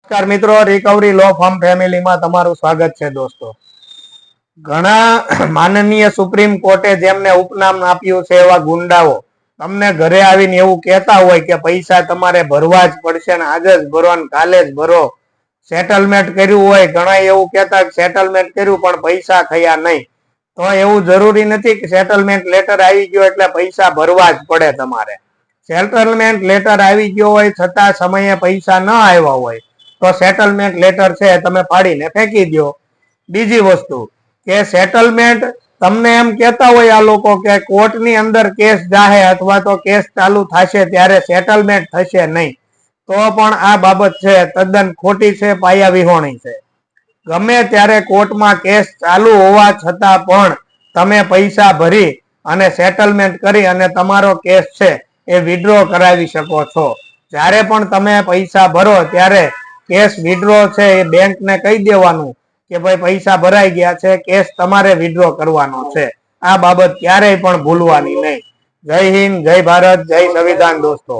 નમસ્કાર મિત્રો, રિકવરી લો ફાર્મ ફેમિલીમાં તમારું સ્વાગત છે દોસ્તો. ઘણા માનનીય સુપ્રીમ કોર્ટે જેમને ઉપનામ આપ્યું છે એવા ગુંડાઓ તમને ઘરે આવીને એવું કહેતા હોય કે પૈસા તમારે ભરવા જ પડશે ને આજે જ ભરો ને કાલે જ ભરો. સેટલમેન્ટ કર્યું હોય, ઘણા એવું કહેતા સેટલમેન્ટ કર્યું પણ પૈસા થયા નહીં. તો એવું જરૂરી નથી કે સેટલમેન્ટ લેટર આવી ગયો એટલે પૈસા ભરવા જ પડે તમારે. સેટલમેન્ટ લેટર આવી ગયો હોય છતાં સમયે પૈસા ન આવ્યા હોય તો સેટલમેન્ટ લેટર છે તમે ફાડીને ફેંકી દો. બીજી વસ્તુ કે સેટલમેન્ટ તમને એમ કહેતા હોય આ લોકો કે કોર્ટની અંદર કેસ જાહે અથવા તો કેસ ચાલુ થશે ત્યારે સેટલમેન્ટ થશે નહીં, તો પણ આ બાબત છે તદ્દન ખોટી છે, પાયા વિહોણી છે. ગમે ત્યારે કોર્ટમાં કેસ ચાલુ હોવા છતાં પણ તમે પૈસા ભરી અને સેટલમેન્ટ કરી અને તમારો કેસ છે એ વિડ્રો કરાવી શકો છો. જ્યારે પણ તમે પૈસા ભરો ત્યારે કેસ વિડ્રો છે એ બેંકને કહી દેવાનું કે ભાઈ પૈસા ભરાઈ ગયા છે, કેસ તમારે વિડ્રો કરવાનો છે. આ બાબત ક્યારેય પણ ભૂલવાની નહીં. જય હિન્દ, જય ભારત, જય સંવિધાન દોસ્તો.